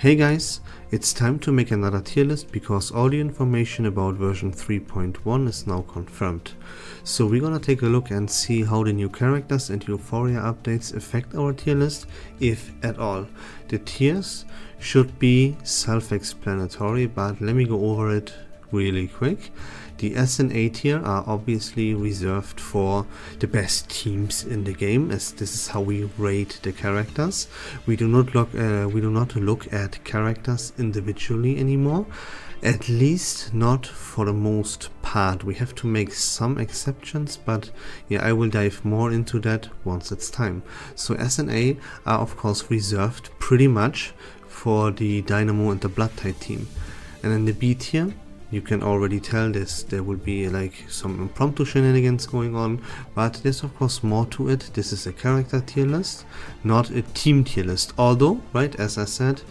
Hey guys, it's time to make another tier list because all the information about version 3.1 is now confirmed. So we're gonna take a look and see how the new characters and Euphoria updates affect our tier list, if at all. The tiers should be self-explanatory, but let me go over it really quick. The S and A tier are obviously reserved for the best teams in the game, as this is how we rate the characters. We do not look at characters individually anymore, at least not for the most part. We have to make some exceptions, but yeah, I will dive more into that once it's time. So S and A are of course reserved pretty much for the Dynamo and the Blood-type team. And in the B tier, you can already tell there will be like some impromptu shenanigans going on, but there's of course more to it. This is a character tier list, not a team tier list. Although, right, as I said,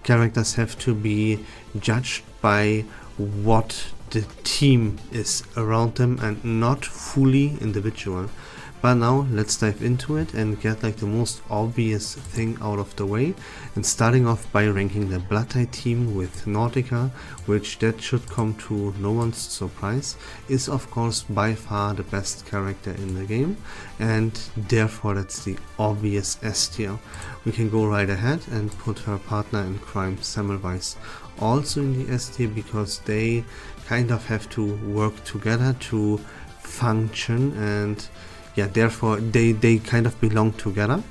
characters have to be judged by what the team is around them and not fully individual. But now let's dive into it and get like the most obvious thing out of the way, and starting off by ranking the Blood-type team with Nautica, which that should come to no one's surprise, is of course by far the best character in the game, and therefore that's the obvious S tier. We can go right ahead and put her partner in crime, Semmelweis, also in the S tier, because they kind of have to work together to function, and yeah, therefore they kind of belong together.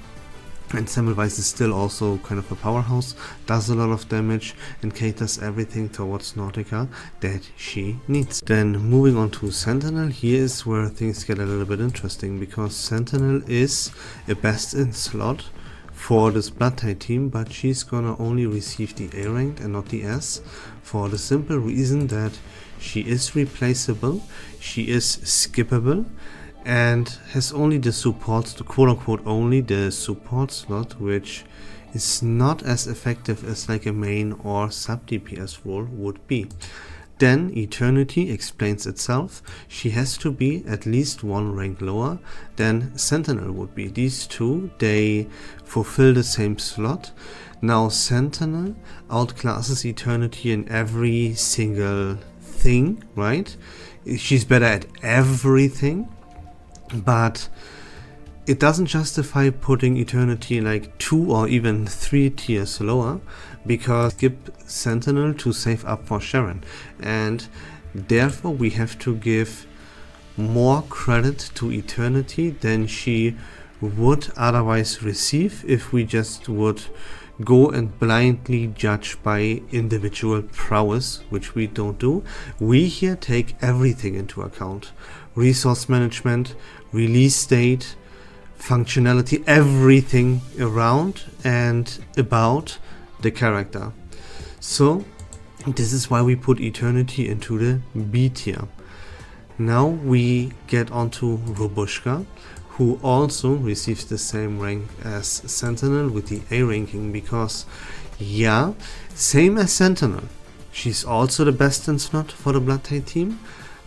And Semmelweis is still also kind of a powerhouse, does a lot of damage and caters everything towards Nautica that she needs. Then moving on to Sentinel, here is where things get a little bit interesting, because Sentinel is a best in slot for this Blood-type team, but she's gonna only receive the A rank and not the S, for the simple reason that she is replaceable, she is skippable, and has only the support, quote-unquote only the support slot, which is not as effective as like a main or sub DPS role would be. Then Eternity explains itself. She has to be at least one rank lower than Sentinel would be. These two, they fulfill the same slot. Now Sentinel outclasses Eternity in every single thing, right? She's better at everything. But it doesn't justify putting Eternity like 2 or even 3 tiers lower, because skip Sentinel to save up for Sharon, and therefore we have to give more credit to Eternity than she would otherwise receive if we just would go and blindly judge by individual prowess, which we don't do. We here take everything into account: resource management, release date, functionality, everything around and about the character. So this is why we put Eternity into the B tier. Now we get onto Robushka, who also receives the same rank as Sentinel with the A ranking, because yeah, same as Sentinel, she's also the best in slot for the Blood-type team,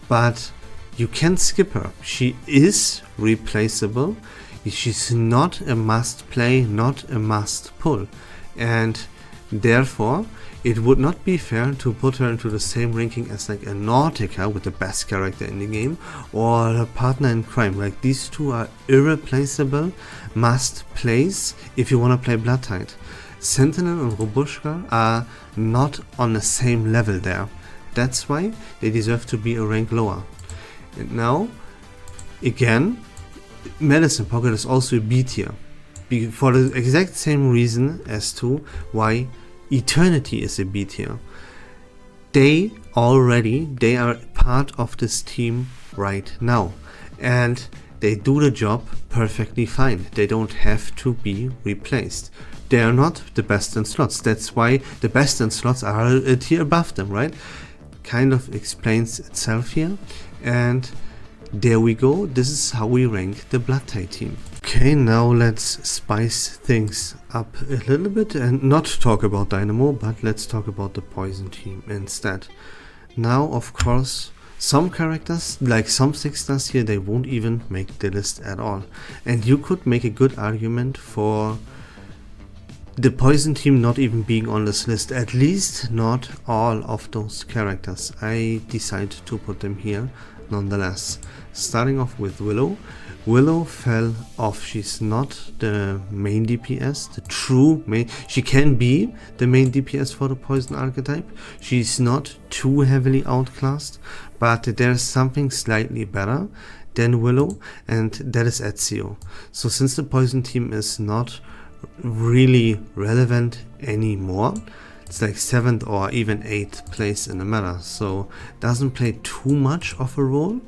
but you can skip her. She is replaceable. She's not a must play, not a must pull, and therefore it would not be fair to put her into the same ranking as like a Nautica with the best character in the game, or her partner in crime. Like, these two are irreplaceable must plays if you want to play Blood-type. Sentinel and Robushka are not on the same level there. That's why they deserve to be a rank lower. And now, again, Medicine Pocket is also a B tier, for the exact same reason as to why Eternity is a B tier. They are part of this team right now, and they do the job perfectly fine. They don't have to be replaced. They are not the best in slots. That's why the best in slots are a tier above them, right? Kind of explains itself here. And there we go, this is how we rank the Blood-type team. Okay, now let's spice things up a little bit and not talk about Dynamo, but let's talk about the Poison team instead. Now, of course, some characters, like some 6-stars here, they won't even make the list at all. And you could make a good argument for the Poison team not even being on this list, at least not all of those characters. I decided to put them here nonetheless. Starting off with Willow. Willow fell off. She's not the main DPS, the true main. She can be the main DPS for the Poison archetype. She's not too heavily outclassed, but there's something slightly better than Willow, and that is Ezio. So since the Poison team is not really relevant anymore, it's like 7th or even 8th place in the meta, so doesn't play too much of a role,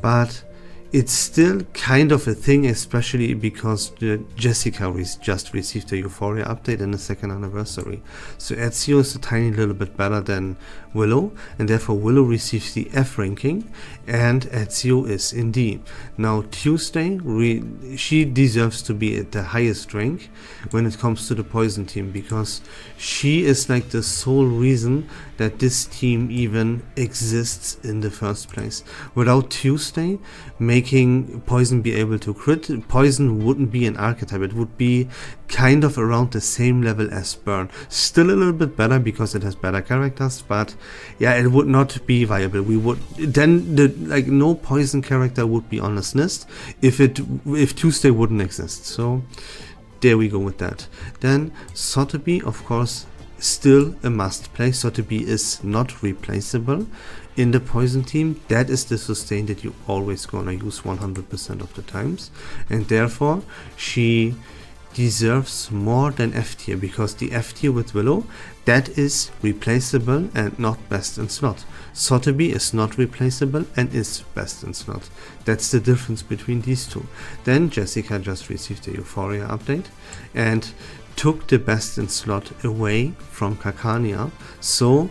but it's still kind of a thing, especially because Jessica just received a Euphoria update in the 2nd anniversary. So Ezio is a tiny little bit better than Willow, and therefore Willow receives the F ranking and Ezio is in D. Now Tuesday, she deserves to be at the highest rank when it comes to the Poison team, because she is like the sole reason that this team even exists in the first place. Without Tuesday making Poison be able to crit, Poison wouldn't be an archetype. It would be kind of around the same level as Burn. Still a little bit better because it has better characters, but yeah, it would not be viable. We would then like no Poison character would be on this list if Tuesday wouldn't exist. So there we go with that. Then Sotheby, of course, still a must play. Sotheby is not replaceable in the Poison team. That is the sustain that you always gonna use 100% of the times, and therefore she deserves more than F tier, because the F tier with Willow, that is replaceable and not best in slot. Sotheby is not replaceable and is best in slot. That's the difference between these two. Then Jessica just received a Euphoria update and took the best in slot away from Kakania. So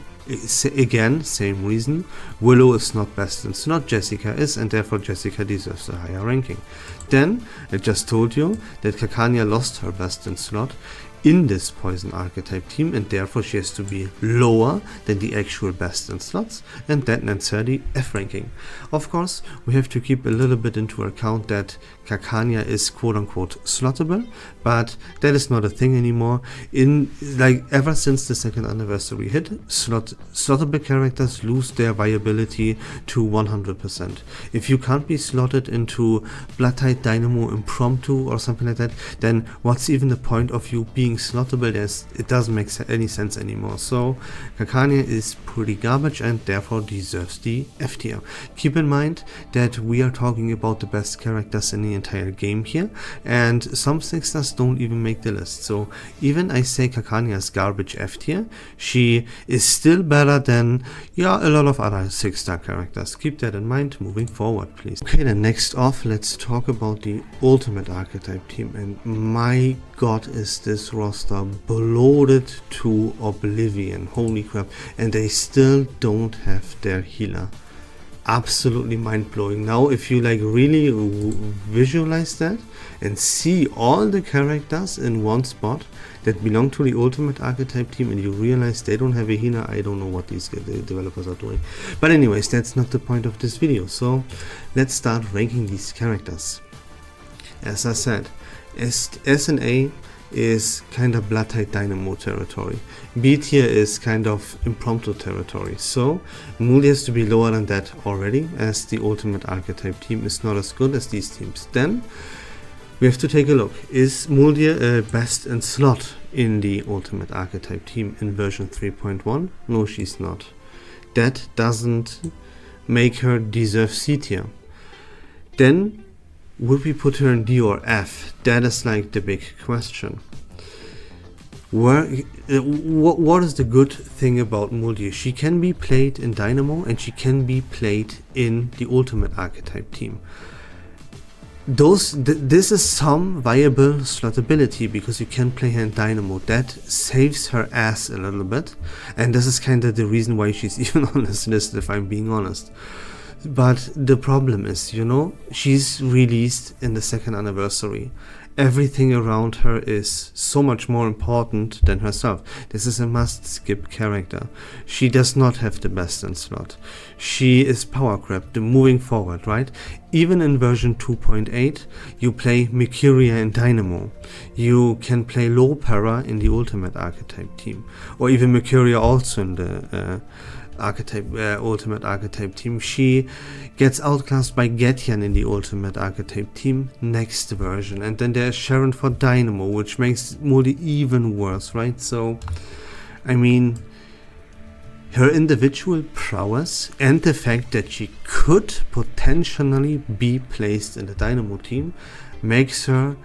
again, same reason, Willow is not best in slot, Jessica is, and therefore Jessica deserves a higher ranking. Then I just told you that Kakania lost her best in slot in this Poison archetype team, and therefore she has to be lower than the actual best in slots, and that nets her the F ranking. Of course, we have to keep a little bit into account that Kakania is quote-unquote slottable, but that is not a thing anymore. In like ever since the 2nd anniversary hit, slottable characters lose their viability to 100%. If you can't be slotted into Bloodtide, Dynamo, Impromptu or something like that, then what's even the point of you being slottable? It doesn't make any sense anymore. So Kakania is pretty garbage and therefore deserves the F tier. Keep in mind that we are talking about the best characters in the entire game here, and some 6-stars don't even make the list. So even I say Kakania's garbage F tier, she is still better than a lot of other 6-star characters. Keep that in mind moving forward, please. Okay, then next off, let's talk about the Ultimate archetype team, and my god, is this roster bloated to oblivion. Holy crap. And they still don't have their healer. Absolutely mind-blowing. Now if you like really visualize that and see all the characters in one spot that belong to the Ultimate archetype team, and you realize they don't have a healer, I don't know what these developers are doing. But anyways, that's not the point of this video. So let's start ranking these characters. As I said, S and A is kind of Bloodtide Dynamo territory. B tier is kind of Impromptu territory. So Mulder has to be lower than that already, as the Ultimate archetype team is not as good as these teams. Then we have to take a look. Is Mulder best in slot in the Ultimate archetype team in version 3.1? No, she's not. That doesn't make her deserve C tier. Then would we put her in D or F? That is like the big question. What is the good thing about Mulder? She can be played in Dynamo and she can be played in the Ultimate archetype team. This is some viable slottability because you can play her in Dynamo. That saves her ass a little bit, and this is kind of the reason why she's even on this list, if I'm being honest. But the problem is, she's released in the 2nd anniversary, everything around her is so much more important than herself. This is a must skip character. She does not have the best in slot. She is power crept, moving forward, right? Even in version 2.8, you play Mercuria in Dynamo. You can play low para in the ultimate archetype team, or even Mercuria also in the ultimate archetype team. She gets outclassed by Getian in the ultimate archetype team next version, and then there's Sharon for Dynamo, which makes multi even worse, right? So I mean, her individual prowess and the fact that she could potentially be placed in the Dynamo team makes her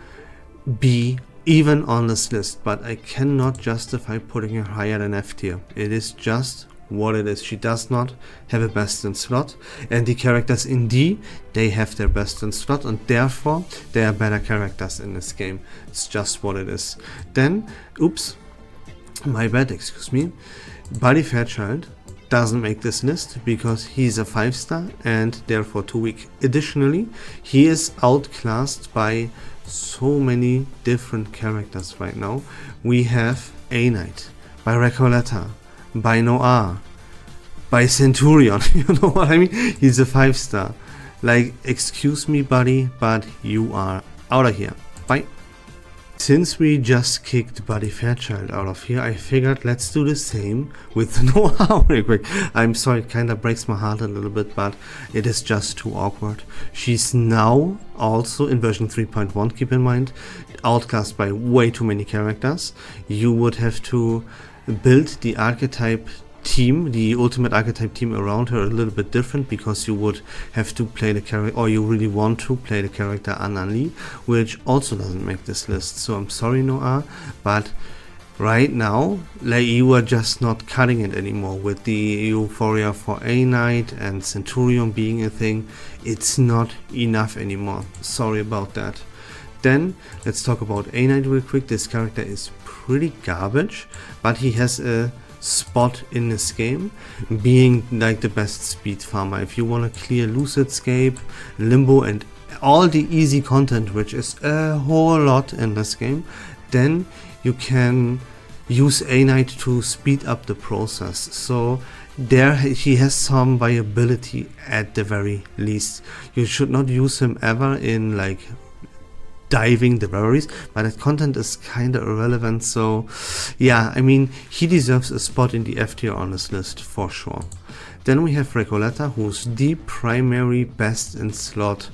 be even on this list, but I cannot justify putting her higher than F tier. It is just what it is. She does not have a best in slot, and the characters in D, they have their best in slot, and therefore they are better characters in this game. It's just what it is. Then, oops, my bad, excuse me, Buddy Fairchild doesn't make this list because he's a 5-star and therefore too weak. Additionally, he is outclassed by so many different characters right now. We have A Knight, by Recoleta, by Noir, by Centurion. You know what I mean? He's a 5-star. Like, excuse me, buddy, but you are out of here. Bye. Since we just kicked Buddy Fairchild out of here, I figured let's do the same with Noah real quick. I'm sorry, it kind of breaks my heart a little bit, but it is just too awkward. She's now also in version 3.1, keep in mind, outclassed by way too many characters. You would have to build the archetype team, the ultimate archetype team around her a little bit different, because you would have to play the character, or you really want to play the character Anali, which also doesn't make this list. So I'm sorry, Noah, but right now, like, you are just not cutting it anymore with the euphoria for A Knight and Centurion being a thing. It's not enough anymore. Sorry about that. Then let's talk about A Knight real quick. This character is pretty garbage, but he has a spot in this game, being like the best speed farmer. If you want to clear Lucidscape, Limbo, and all the easy content, which is a whole lot in this game, then you can use A Knight to speed up the process. So there he has some viability at the very least. You should not use him ever in like diving the breweries, but that content is kind of irrelevant. So yeah, I mean, he deserves a spot in the F tier on this list for sure. Then we have Recoleta, who's the primary best in slot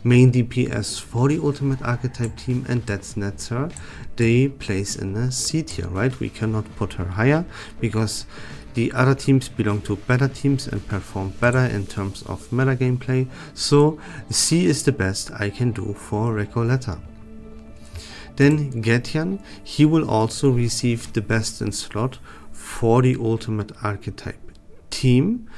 main DPS for the ultimate archetype team, and that's nets her the place in the C tier, right? We cannot put her higher because the other teams belong to better teams and perform better in terms of meta gameplay. So C is the best I can do for Recoleta. Then Getian, he will also receive the best in slot for the ultimate archetype team.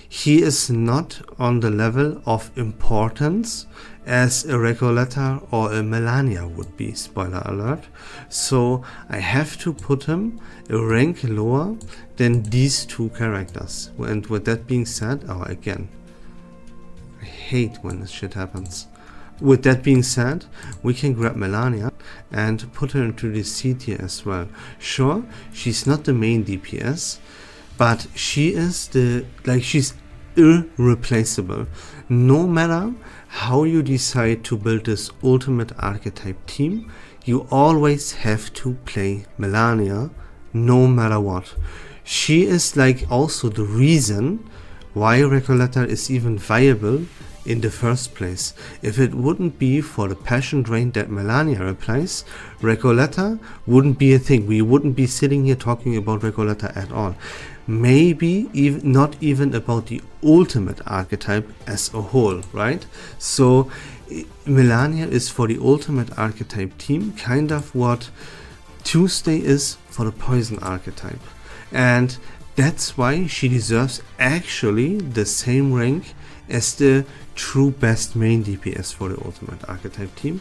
He is not on the level of importance as a Recoleta or a Melania would be, spoiler alert. So I have to put him a rank lower than these two characters. And with that being said, again, I hate when this shit happens. With that being said, we can grab Melania and put her into the C tier as well. Sure, she's not the main DPS, but she is she's irreplaceable. No matter how you decide to build this ultimate archetype team, you always have to play Melania no matter what. She is like also the reason why Recoleta is even viable in the first place. If it wouldn't be for the passion drain that Melania replies, Recoleta wouldn't be a thing. We wouldn't be sitting here talking about Recoleta at all. Maybe even not even about the ultimate archetype as a whole, right? So Melania is for the ultimate archetype team kind of what Tuesday is for the poison archetype, and that's why she deserves actually the same rank as the true best main DPS for the ultimate archetype team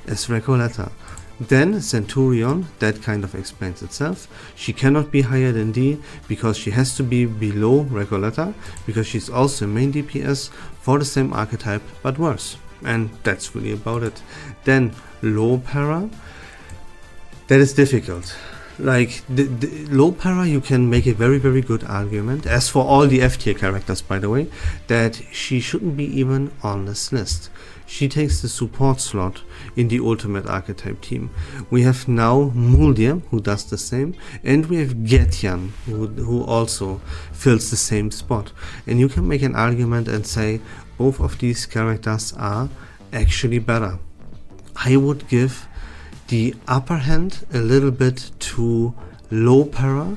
as Recoleta. Then Centurion, that kind of explains itself. She cannot be higher than D because she has to be below Recoleta, because she's also main DPS for the same archetype but worse. and that's really about it. Then low para, that is difficult. Like the low para, you can make a very good argument, as for all the F tier characters by the way, that she shouldn't be even on this list. She takes the support slot in the ultimate archetype team. We have now Muldir, who does the same, and we have Getian, who also fills the same spot. And you can make an argument and say both of these characters are actually better. I would give the upper hand a little bit to low para,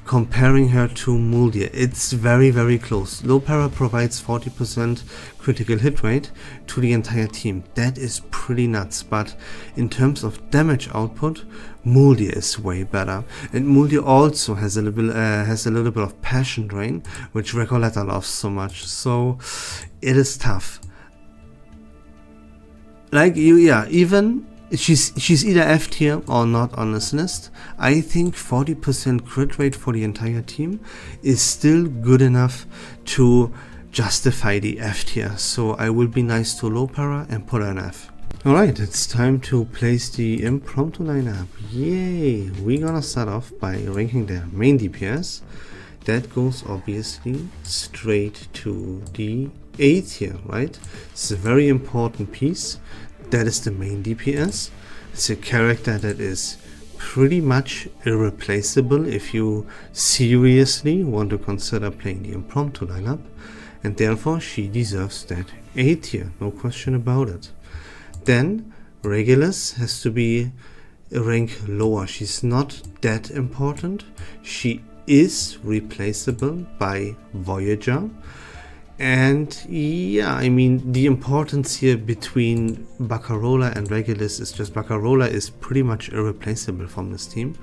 comparing her to Muldir. It's very close. Low para provides 40% critical hit rate to the entire team. That is pretty nuts, but in terms of damage output, Muldir is way better. And Muldir also has a little bit of passion drain, which Recoleta loves so much. So it is tough. Like even she's either F tier or not on this list. I think 40% crit rate for the entire team is still good enough to justify the F tier. So I will be nice to low para and put an F. Alright, it's time to place the Impromptu lineup. Yay! We're gonna start off by ranking their main DPS. That goes obviously straight to the A tier, right? It's a very important piece. That is the main DPS. It's a character that is pretty much irreplaceable if you seriously want to consider playing the Impromptu lineup, and therefore she deserves that A tier, no question about it. Then Regulus has to be a rank lower. She's not that important. She is replaceable by Voyager. And yeah, I mean, the importance here between Baccarola and Regulus is just Baccarola is pretty much irreplaceable from this team,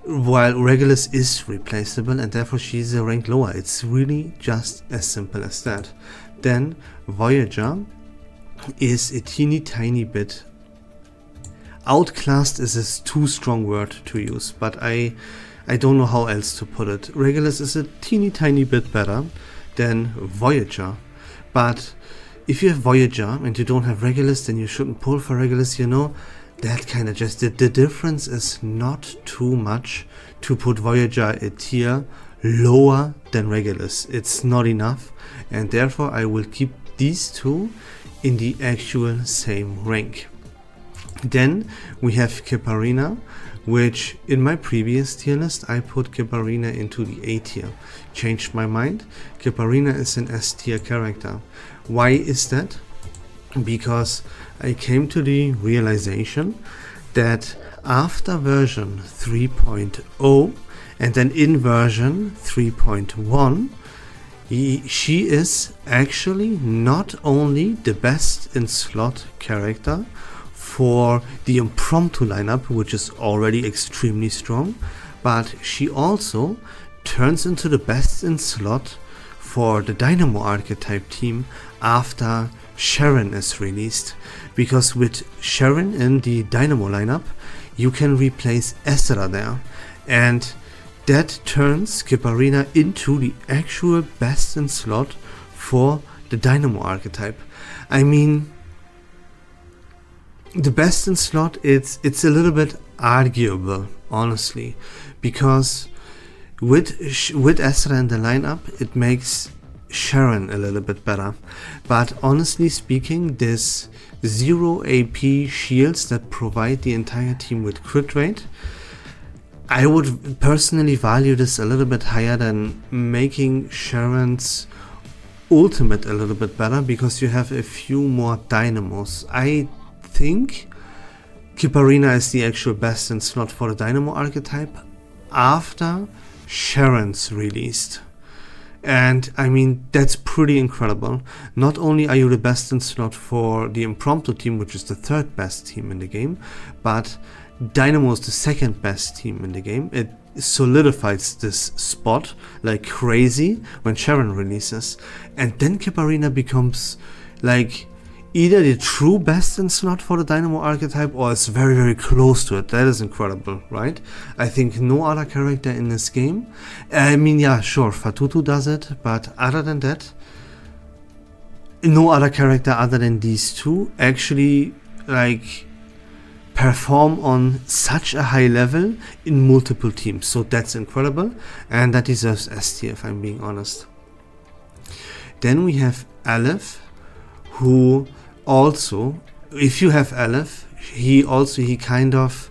while Regulus is replaceable, and therefore she's a rank lower. It's really just as simple as that. Then Voyager is a teeny tiny bit outclassed. Is a too strong word to use, but I don't know how else to put it. Regulus is a teeny tiny bit better than Voyager, but if you have Voyager and you don't have Regulus, then you shouldn't pull for Regulus, you know. That kind of just, the difference is not too much to put Voyager a tier lower than Regulus. It's not enough, and therefore I will keep these two in the actual same rank. Then we have Kiparina, which in my previous tier list I put Kiparina into the A tier. Changed my mind. Kiparina is an S tier character. Why is that? Because I came to the realization that after version 3.0 and then in version 3.1, she is actually not only the best in slot character for the Impromptu lineup, which is already extremely strong, but she also turns into the best in slot for the Dynamo archetype team after Sharon is released, because with Sharon in the Dynamo lineup you can replace Ezra there, and that turns Kiparina into the actual best in slot for the Dynamo archetype. I mean, the best in slot, it's a little bit arguable, honestly, because with Ezra in the lineup it makes Sharon a little bit better, but honestly speaking, this 0 AP shields that provide the entire team with crit rate, I would personally value this a little bit higher than making Sharon's ultimate a little bit better, because you have a few more dynamos. I think Kiparina is the actual best in slot for the Dynamo archetype after Sharon's released. And I mean, that's pretty incredible. Not only are you the best in slot for the Impromptu team, which is the third best team in the game, but Dynamo is the second best team in the game. It solidifies this spot like crazy when Sharon releases, and then Kiparina becomes like either the true best in slot for the Dynamo archetype or is very close to it. That is incredible, right? I think no other character in this game, I mean, yeah, sure, Fatutu does it, but other than that, no other character other than these two actually like perform on such a high level in multiple teams. So that's incredible, and that deserves S tier if I'm being honest. Then we have Aleph, who also, if you have Aleph, he kind of,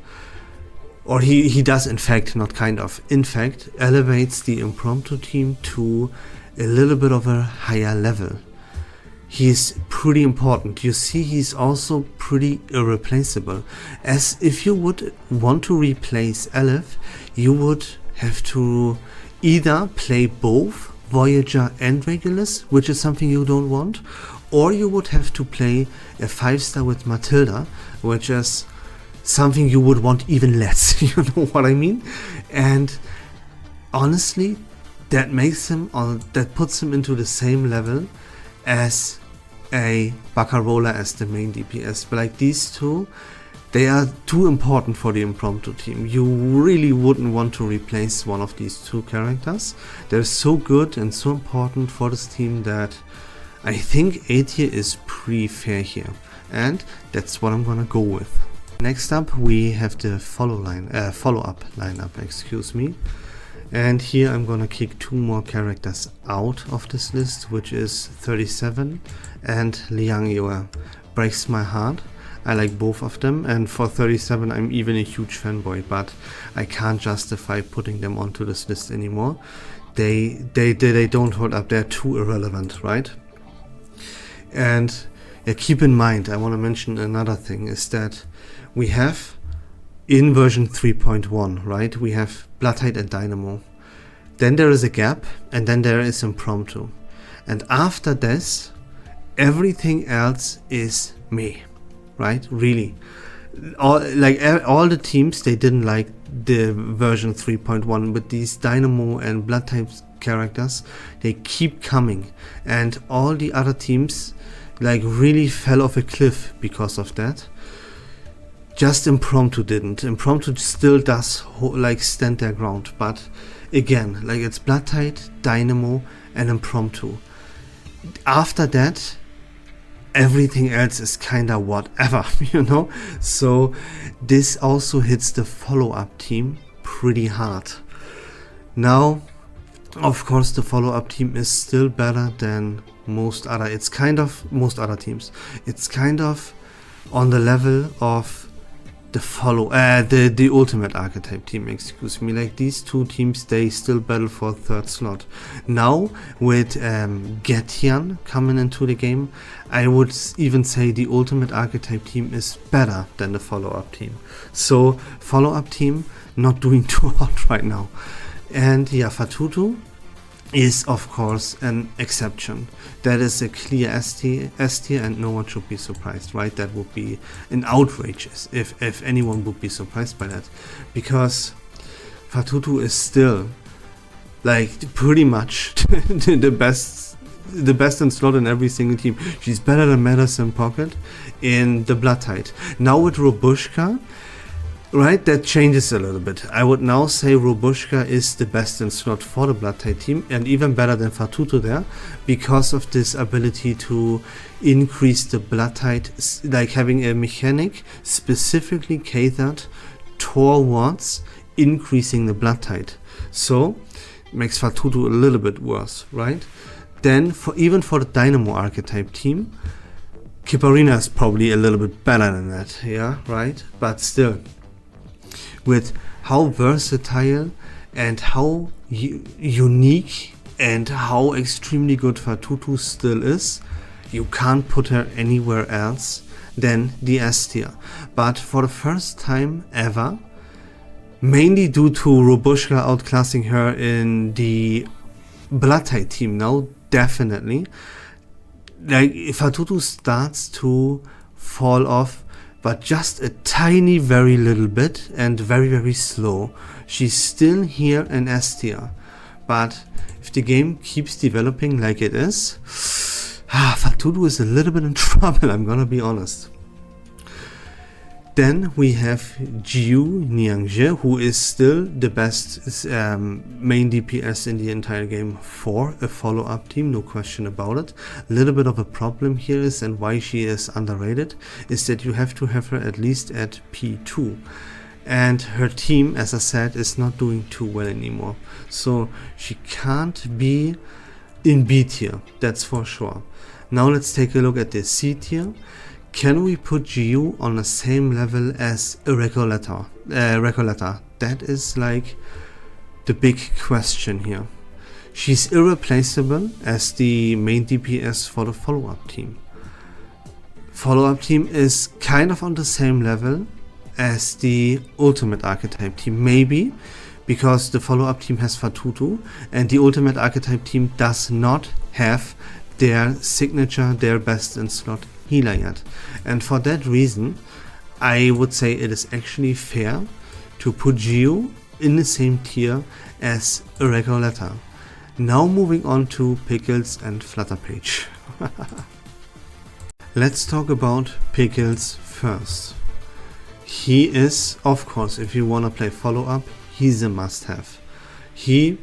or he does in fact, not kind of, in fact, elevates the Impromptu team to a little bit of a higher level. He's pretty important. You see, he's also pretty irreplaceable. As if you would want to replace Aleph, you would have to either play both Voyager and Regulus, which is something you don't want, or you would have to play a 5-star with Matilda, which is something you would want even less. You know what I mean? And honestly, that makes him, or that puts him into the same level as a Baccarola as the main DPS. But like these two, they are too important for the Impromptu team. You really wouldn't want to replace one of these two characters. They're so good and so important for this team that I think A tier is pretty fair here, and that's what I'm gonna go with. Next up we have the follow-up lineup, excuse me. And here I'm gonna kick 2 more characters out of this list, which is 37 and Liang Yue. Breaks my heart. I like both of them, and for 37 I'm even a huge fanboy, but I can't justify putting them onto this list anymore. They don't hold up. They're too irrelevant, right? And yeah, keep in mind, I want to mention another thing, is that we have in version 3.1, right, we have Bloodtide and Dynamo. Then there is a gap, and then there is Impromptu. And after this, everything else is me, right? Really. All the teams, they didn't like the version 3.1, but these Dynamo and Bloodtide characters, they keep coming. And all the other teams like really fell off a cliff because of that. Just Impromptu didn't. Impromptu still does like stand their ground, but again, like it's Bloodtide, Dynamo and Impromptu. After that, everything else is kinda whatever, you know? So this also hits the follow-up team pretty hard. Now, of course, the follow-up team is still better than most other teams. It's kind of on the level of the ultimate archetype team, excuse me. Like these two teams, they still battle for 3rd slot. Now with Getian coming into the game, I would even say the ultimate archetype team is better than the follow-up team. So follow-up team not doing too hot right now. And yeah, Fatutu is of course an exception. That is a clear S tier, and no one should be surprised, right? That would be an outrage if anyone would be surprised by that, because Fatutu is still like pretty much the best in slot in every single team. She's better than Medicine Pocket in the Bloodtide. Now with Robushka, right, that changes a little bit. I would now say Robushka is the best in slot for the Bloodtide team, and even better than Fatutu there, because of this ability to increase the Bloodtide, like having a mechanic specifically catered towards increasing the Bloodtide. So makes Fatutu a little bit worse, right? Then even for the Dynamo archetype team, Kiparina is probably a little bit better than that, yeah, right? But still, with how versatile and how unique and how extremely good Fatutu still is, you can't put her anywhere else than the S tier. But for the first time ever, mainly due to Robushka outclassing her in the Bloodtide team now, definitely, like Fatutu starts to fall off, but just a tiny, very little bit, and very, very slow. She's still here in S tier, but if the game keeps developing like it is, Fatutu is a little bit in trouble, I'm gonna be honest. Then we have Jiu Niangje, who is still the best main DPS in the entire game for a follow-up team, no question about it. A little bit of a problem here is, and why she is underrated, is that you have to have her at least at P2. And her team, as I said, is not doing too well anymore. So she can't be in B tier, that's for sure. Now let's take a look at the C tier. Can we put Jiu on the same level as a Recoleta? That is like the big question here. She's irreplaceable as the main DPS for the follow-up team. Follow-up team is kind of on the same level as the ultimate archetype team, maybe because the follow-up team has Fatutu and the ultimate archetype team does not have their signature, their best in slot healer yet. And for that reason, I would say it is actually fair to put Jiu in the same tier as a Recoleta. Now moving on to Pickles and Flutterpage. Let's talk about Pickles first. He is, of course, if you want to play follow-up, he's a must-have. He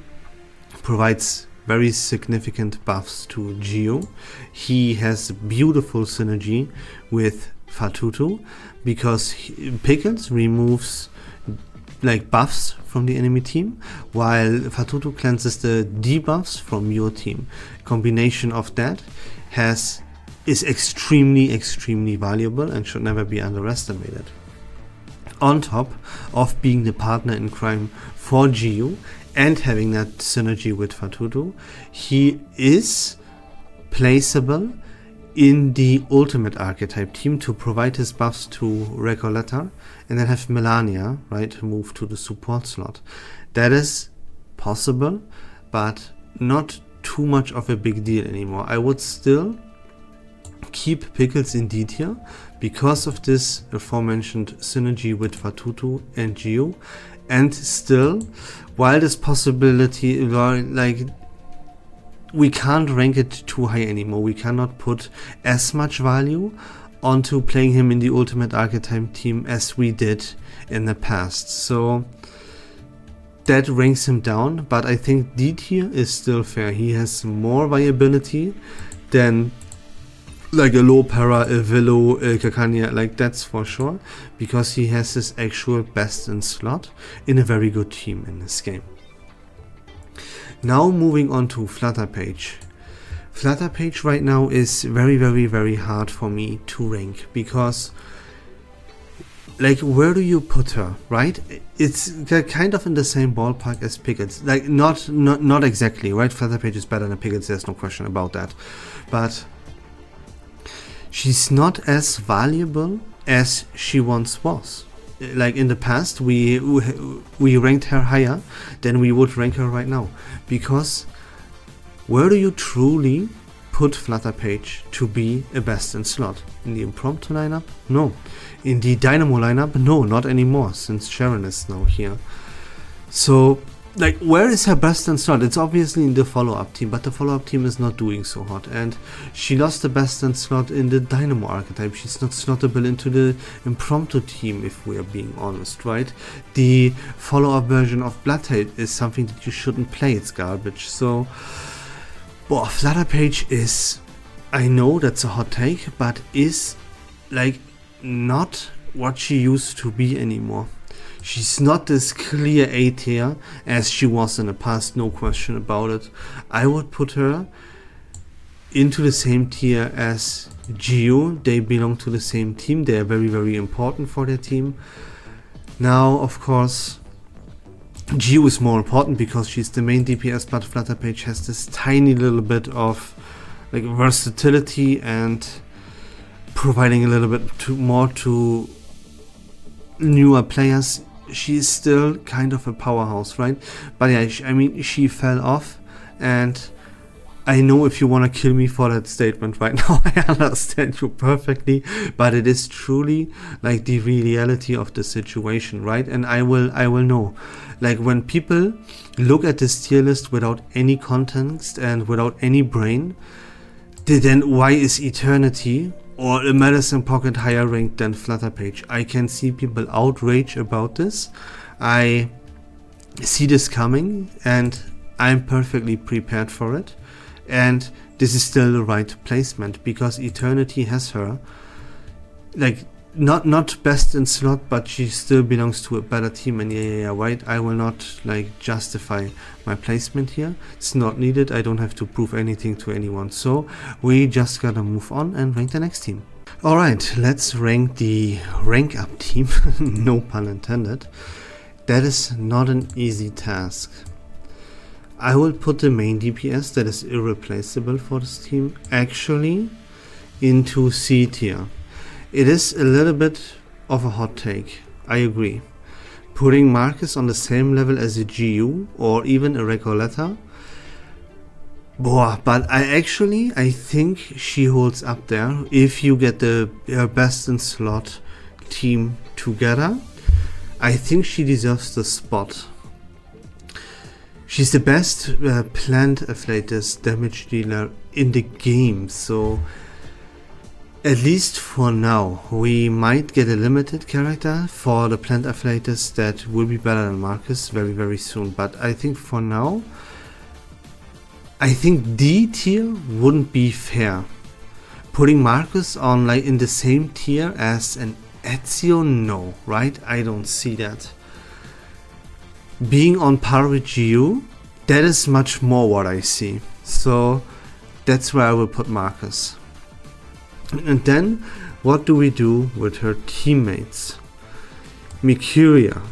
provides very significant buffs to Jiu. He has beautiful synergy with Fatutu because Pickles removes like buffs from the enemy team, while Fatutu cleanses the debuffs from your team. Combination of that is extremely valuable and should never be underestimated. On top of being the partner in crime for Jiu and having that synergy with Fatutu, he is placeable in the ultimate archetype team to provide his buffs to Recoleta and then have Melania, right, move to the support slot. That is possible, but not too much of a big deal anymore. I would still keep Pickles in D tier because of this aforementioned synergy with Fatutu and Jiu, and still, while this possibility, like, we can't rank it too high anymore. We cannot put as much value onto playing him in the ultimate archetype team as we did in the past. So that ranks him down, but I think D tier is still fair. He has more viability than like a low para, a Villo, a Kakanya, like that's for sure, because he has his actual best in slot in a very good team in this game. Now moving on to Flutterpage. Flutterpage right now is very hard for me to rank because, like, where do you put her, right? It's kind of in the same ballpark as Pickles, like not exactly, right? Flutterpage is better than Pickles, there's no question about that, but she's not as valuable as she once was. Like in the past, we ranked her higher than we would rank her right now. Because where do you truly put Flutterpage to be a best in slot? In the Impromptu lineup? No. In the Dynamo lineup? No, not anymore, since Sharon is now here. So, like, where is her best in slot? It's obviously in the follow-up team, but the follow-up team is not doing so hot, and she lost the best in slot in the Dynamo archetype. She's not slottable into the Impromptu team, if we are being honest, right? The follow-up version of Bloodhate is something that you shouldn't play, it's garbage. So, well, Flutterpage is, I know that's a hot take, but is, like, not what she used to be anymore. She's not this clear A tier as she was in the past, no question about it. I would put her into the same tier as Jiu. They belong to the same team. They are very important for their team. Now, of course, Jiu is more important because she's the main DPS, but Flutterpage has this tiny little bit of like versatility and providing a little bit more to newer players. She's still kind of a powerhouse, right? But yeah, I mean, she fell off, and I know if you want to kill me for that statement right now, I understand you perfectly, but it is truly like the reality of the situation, right? And I will know, like, when people look at this tier list without any context and without any brain, then why is Eternity or a medicine pocket higher ranked than Flutterpage. I can see people outrage about this. I see this coming and I'm perfectly prepared for it. And this is still the right placement because Eternity has her, like, not best in slot, but she still belongs to a better team. And yeah, right, I will not like justify my placement here. It's not needed. I don't have to prove anything to anyone. So we just gotta move on and rank the next team. Alright, let's rank the rank up team. No pun intended. That is not an easy task. I will put the main DPS that is irreplaceable for this team actually into C tier. It is a little bit of a hot take, I agree. Putting Marcus on the same level as a GU or even a Recoleta, but I think she holds up there if you get the best in slot team together. I think she deserves the spot. She's the best plant afflatus damage dealer in the game, so at least for now we might get a limited character for the plant afflatus that will be better than Marcus very soon, but I think for now I think D tier wouldn't be fair. Putting Marcus on like in the same tier as an Ezio, no, right? I don't see that. Being on par with GU, that is much more what I see. So that's where I will put Marcus. And then what do we do with her teammates? Mercuria.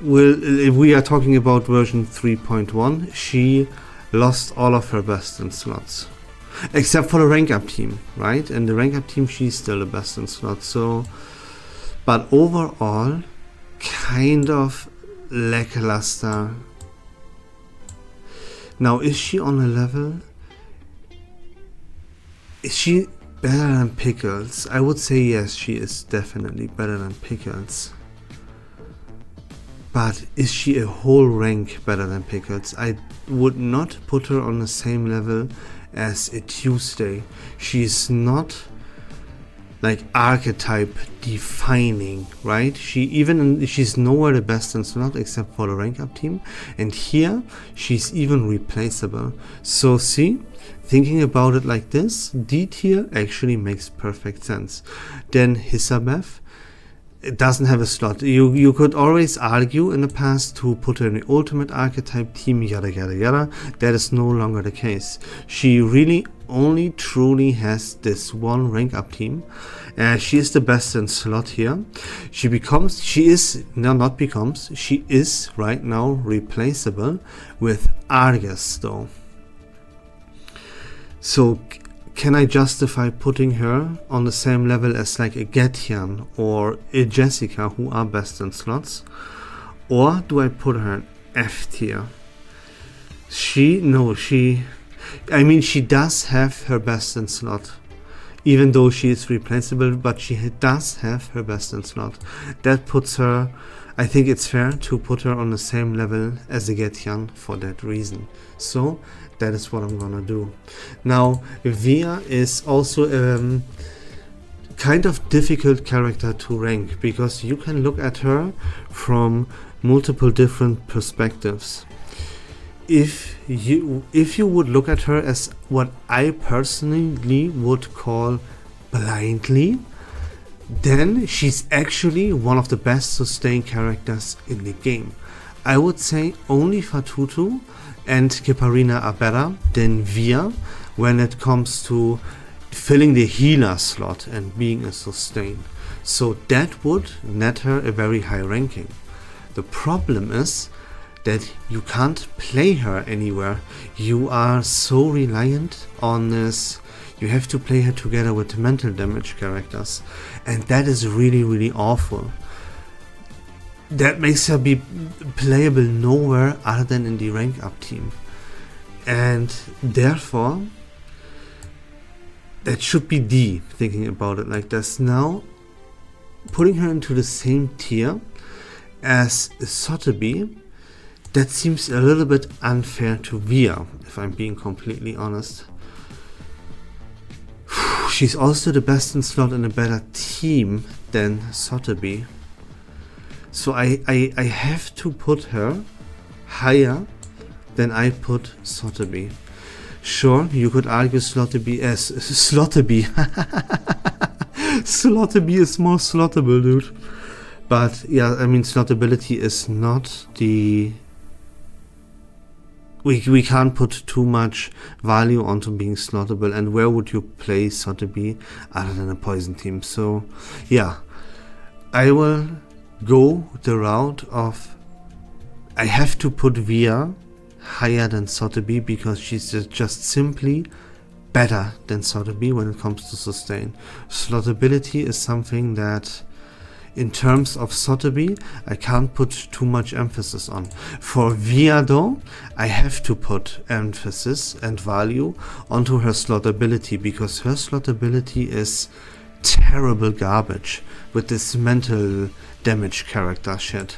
Well, if we are talking about version 3.1, she lost all of her best in slots. Except for the rank up team, right? And the rank up team, she's still the best in slots. So, but overall, kind of lackluster. Now, is she on a level? Is she better than Pickles? I would say yes, she is definitely better than Pickles. But is she a whole rank better than Pickles? I would not put her on the same level as a Tuesday. She is not like archetype defining, right? She's nowhere the best in slot except for the rank up team, and here she's even replaceable. So see, thinking about it like this, D tier actually makes perfect sense. Then Hisabeth, it doesn't have a slot. You could always argue in the past to put her in the ultimate archetype team, yada yada yada. That is no longer the case. She really only truly has this one rank up team. She is the best in slot here. She is right now replaceable with Argus though. So can I justify putting her on the same level as like a Getian or a Jessica, who are best in slots? Or do I put her in F tier? She does have her best in slot. Even though she is replaceable, but she does have her best in slot. That puts her, I think it's fair to put her on the same level as a Getian for that reason. So that is what I'm gonna do. Now, Via is also a kind of difficult character to rank because you can look at her from multiple different perspectives. If you would look at her as what I personally would call blindly, then she's actually one of the best sustained characters in the game. I would say only Fatutu and Kiparina are better than Via when it comes to filling the healer slot and being a sustain. So that would net her a very high ranking. The problem is that you can't play her anywhere. You are so reliant on this. You have to play her together with mental damage characters, and that is really awful. That makes her be playable nowhere other than in the rank up team, and therefore that should be D, thinking about it like this. Now, putting her into the same tier as Sotheby, that seems a little bit unfair to Via, if I'm being completely honest. she's also the best in slot and a better team than Sotheby. So I have to put her higher than I put Sotheby. Sure, you could argue Slotterby Slotterby is more slottable, dude. But yeah, I mean, slottability is not the... We can't put too much value onto being slottable, and where would you play Sotheby other than a poison team? So yeah, I will go the route of I have to put Via higher than Sotheby because she's just simply better than Sotheby when it comes to sustain. Slottability is something that, in terms of Sotheby, I can't put too much emphasis on. For Via though, I have to put emphasis and value onto her slottability because her slottability is terrible garbage with this mental damage character shit.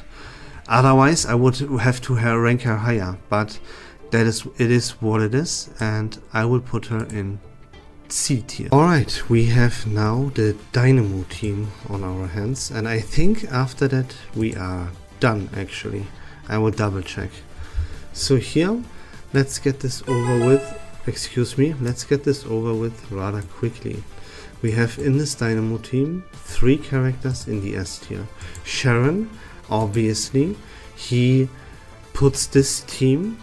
Otherwise, I would have to rank her higher, but it is what it is, and I will put her in C tier. Alright, we have now the Dynamo team on our hands, and I think after that we are done actually. I will double check. So here, let's get this over with, let's get this over with rather quickly. We have in this Dynamo team 3 characters in the S tier. Sharon, obviously, he puts this team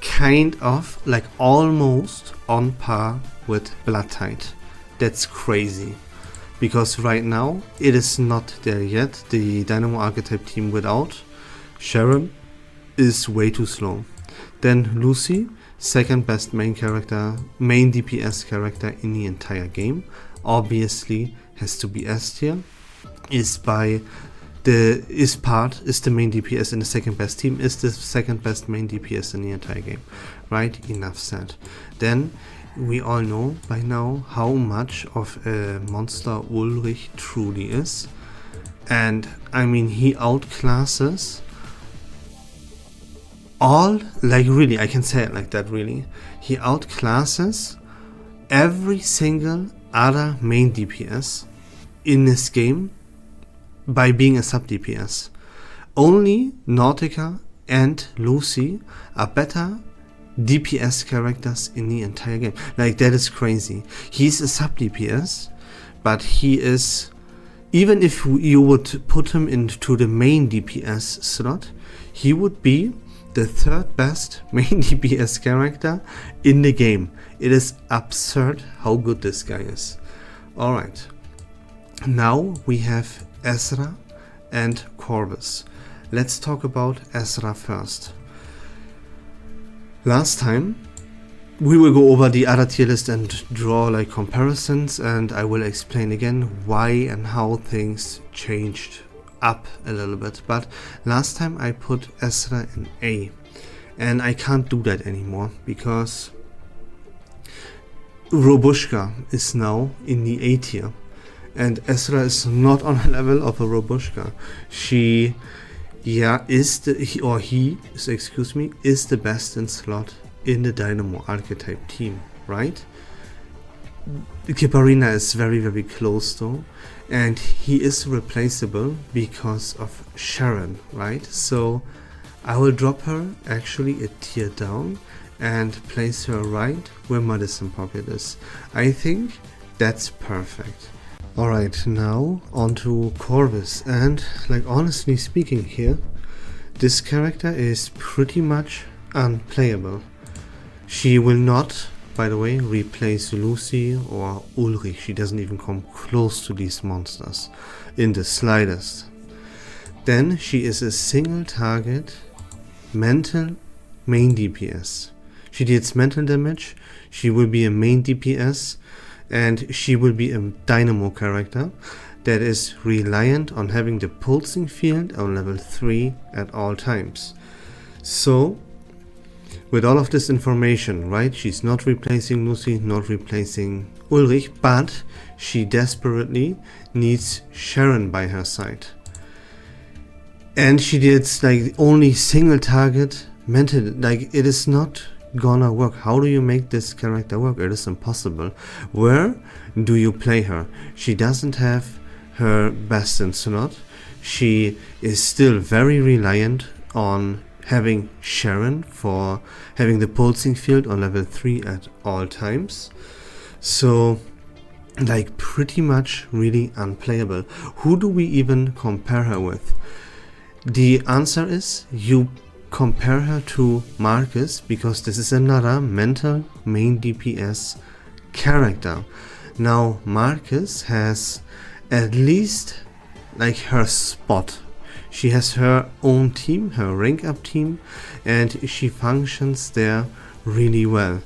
kind of like almost on par with Blood Tide. That's crazy because right now it is not there yet. The Dynamo archetype team without Sharon is way too slow. Then Lucy, second best main DPS character in the entire game, obviously has to be S tier. Is the main DPS in the second best team, is the second best main DPS in the entire game. Right? Enough said. Then we all know by now how much of a monster Ulrich truly is. And I mean, he outclasses all, like really, I can say it like that really. He outclasses every single other main DPS in this game by being a sub DPS. Only Nautica and Lucy are better DPS characters in the entire game. Like, that is crazy. He's a sub DPS, but he is, even if you would put him into the main DPS slot, he would be the third best main DPS character in the game. It is absurd how good this guy is. Alright, now we have Ezra and Corvus. Let's talk about Ezra first. Last time we will go over the other tier list and draw like comparisons, and I will explain again why and how things changed up a little bit. But last time I put Ezra in A, and I can't do that anymore because Robushka is now in the A tier. And Ezra is not on a level of a Robushka. He is the best in slot in the Dynamo archetype team, right? Kiparina is very, very close though, and he is replaceable because of Sharon, right? So I will drop her actually a tier down and place her right where Medicine Pocket is. I think that's perfect. Alright, now onto Corvus, and like honestly speaking here, this character is pretty much unplayable. She will not, by the way, replace Lucy or Ulrich. She doesn't even come close to these monsters in the slightest. Then she is a single target mental main DPS. She deals mental damage, she will be a main DPS, and she will be a Dynamo character that is reliant on having the pulsing field on level 3 at all times. So with all of this information, right, she's not replacing Lucy, not replacing Ulrich, but she desperately needs Sharon by her side. And she did like only single target mental, like it is not gonna work. How do you make this character work? It is impossible. Where do you play her? She doesn't have her best in slot. She is still very reliant on having Sharon for having the pulsing field on level 3 at all times. So like pretty much really unplayable. Who do we even compare her with? The answer is you compare her to Marcus, because this is another mental main DPS character. Now Marcus has at least like her spot. She has her own team, her rank up team, and she functions there really well.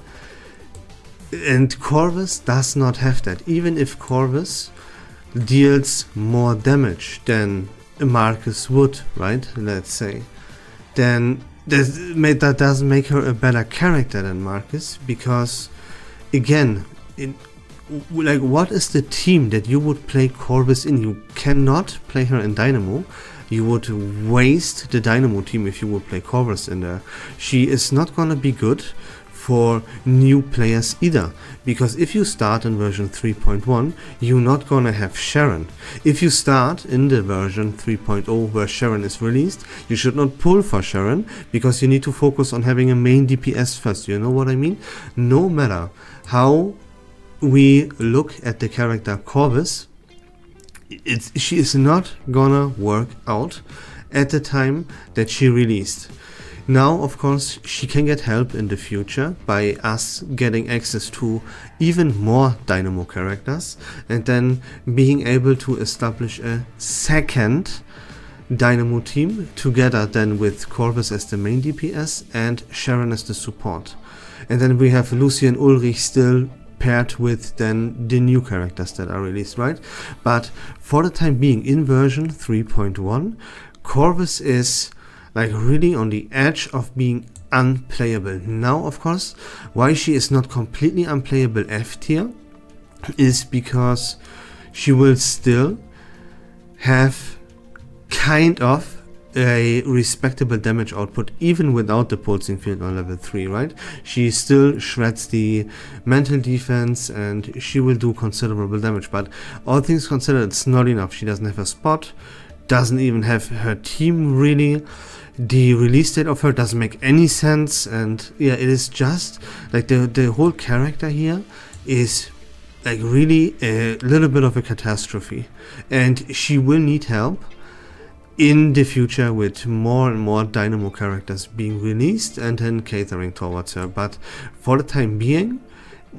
And Corvus does not have that. Even if Corvus deals more damage than Marcus would, right, let's say, then that doesn't make her a better character than Marcus, because again, like, what is the team that you would play Corvus in? You cannot play her in Dynamo. You would waste the Dynamo team if you would play Corvus in there. She is not gonna be good for new players either, because if you start in version 3.1, you're not gonna have Sharon. If you start in the version 3.0 where Sharon is released, you should not pull for Sharon, because you need to focus on having a main DPS first. You know what I mean? No matter how we look at the character Corvus, she is not gonna work out at the time that she released. Now, of course, she can get help in the future by us getting access to even more Dynamo characters, and then being able to establish a second Dynamo team together then with Corvus as the main DPS and Sharon as the support. And then we have Lucy and Ulrich still paired with then the new characters that are released, right? But for the time being, in version 3.1, Corvus is like really on the edge of being unplayable. Now, of course, why she is not completely unplayable F tier is because she will still have kind of a respectable damage output even without the pulsing field on level 3, right? She still shreds the mental defense and she will do considerable damage, but all things considered, it's not enough. She doesn't have a spot, doesn't even have her team really. The release date of her doesn't make any sense, and yeah, it is just like the whole character here is like really a little bit of a catastrophe, and she will need help in the future with more and more Dynamo characters being released and then catering towards her. But for the time being,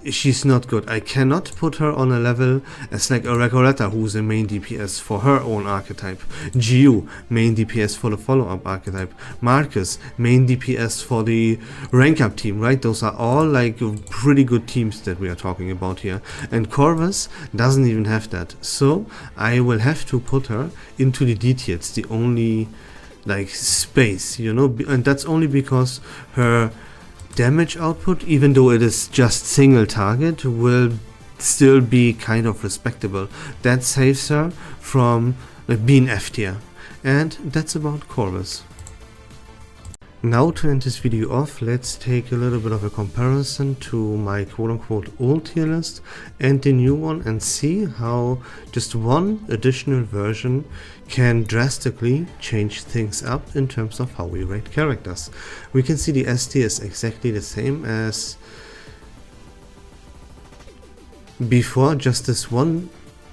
she's not good. I cannot put her on a level as like a Regoletta, who's a main DPS for her own archetype, Giu, main DPS for the follow-up archetype, Marcus, main DPS for the rank up team, right? Those are all like pretty good teams that we are talking about here, and Corvus doesn't even have that. So I will have to put her into the D tier. It's the only like space, you know, and that's only because her damage output, even though it is just single target, will still be kind of respectable. That saves her from being F tier, and that's about Corvus. Now, to end this video off, let's take a little bit of a comparison to my quote-unquote old tier list and the new one, and see how just one additional version can drastically change things up in terms of how we rate characters. We can see the S tier is exactly the same as before, just this one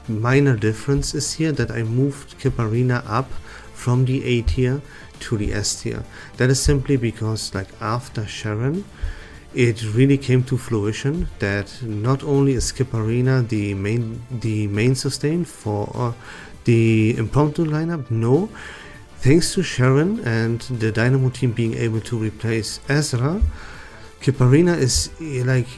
minor difference is here, that I moved Kiparina up from the A tier to the S tier. That is simply because, like, after Sharon, it really came to fruition that not only is Kiparina the main sustain for the Impromptu lineup, no, thanks to Sharon and the Dynamo team being able to replace Ezra, Kiparina is like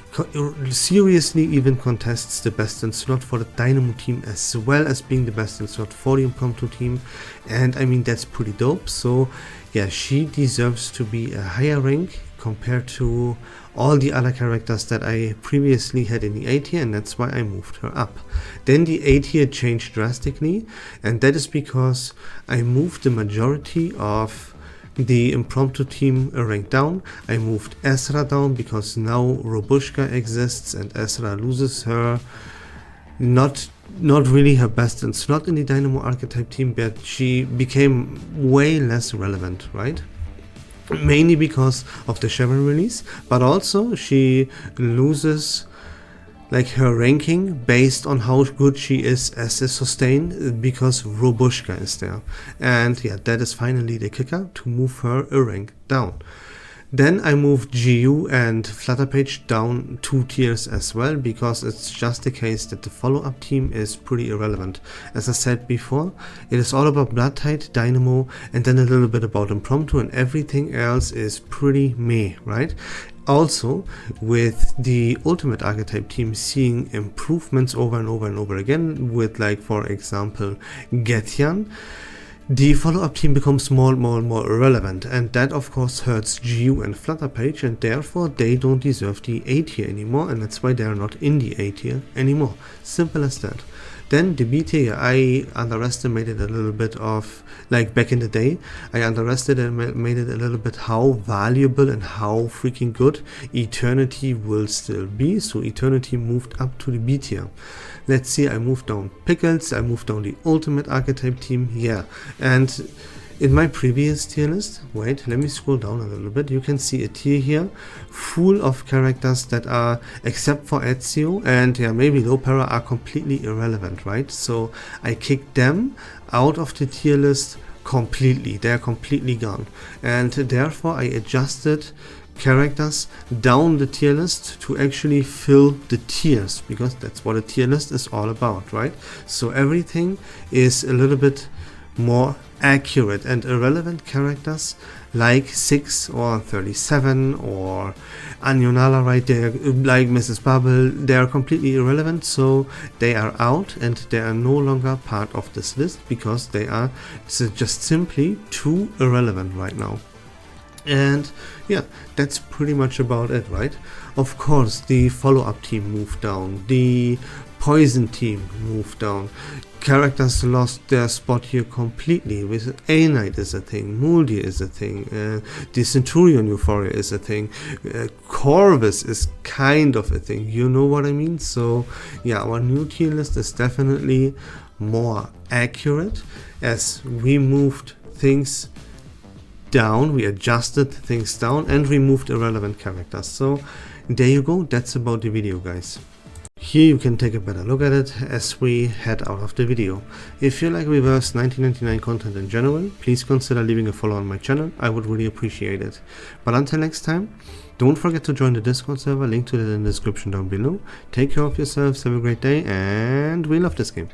seriously even contests the best in slot for the Dynamo team, as well as being the best in slot for the Impromptu team, and I mean, that's pretty dope. So yeah, she deserves to be a higher rank compared to all the other characters that I previously had in the A tier, and that's why I moved her up. Then the A tier changed drastically, and that is because I moved the majority of the Impromptu team a rank down. I moved Ezra down because now Robushka exists and Ezra loses her not really her best and slot in the Dynamo archetype team, but she became way less relevant, right? Mainly because of the Chevron release, but also she loses like her ranking based on how good she is as a sustain because Robushka is there. And yeah, that is finally the kicker to move her a rank down. Then I moved GU and Flutterpage down 2 tiers as well, because it's just the case that the follow-up team is pretty irrelevant. As I said before, it is all about Bloodtide, Dynamo, and then a little bit about Impromptu, and everything else is pretty meh, right? Also, with the Ultimate Archetype team seeing improvements over and over and over again, with like, for example, Getjan, the follow-up team becomes more and more irrelevant, and that of course hurts GU and Flutterpage, and therefore they don't deserve the A tier anymore, and that's why they are not in the A tier anymore. Simple as that. Then the B tier, I underestimated a little bit of, like back in the day, I underestimated a little bit how valuable and how freaking good Eternity will still be, so Eternity moved up to the B tier. Let's see, I moved down Pickles, I moved down the Ultimate Archetype team, yeah, and in my previous tier list, wait, let me scroll down a little bit, you can see a tier here full of characters that are, except for Ezio and yeah, maybe Lopera, are completely irrelevant, right? So I kicked them out of the tier list completely, they're completely gone, and therefore I adjusted characters down the tier list to actually fill the tiers, because that's what a tier list is all about, right? So everything is a little bit more accurate, and irrelevant characters like 6 or 37 or Anionala right there, like Mrs. Bubble, they are completely irrelevant, so they are out and they are no longer part of this list because they are just simply too irrelevant right now. And yeah, that's pretty much about it, right? Of course, the follow-up team moved down, the Poison team moved down, characters lost their spot here completely. With A-Knight is a thing, Muldi is a thing, the Centurion Euphoria is a thing, Corvus is kind of a thing, you know what I mean? So yeah, our new tier list is definitely more accurate as we moved things down, we adjusted things down and removed irrelevant characters. So there you go, that's about the video, guys. Here you can take a better look at it as we head out of the video. If you like Reverse 1999 content in general, please consider leaving a follow on my channel, I would really appreciate it. But until next time, don't forget to join the Discord server, link to it in the description down below. Take care of yourselves, have a great day, and we love this game.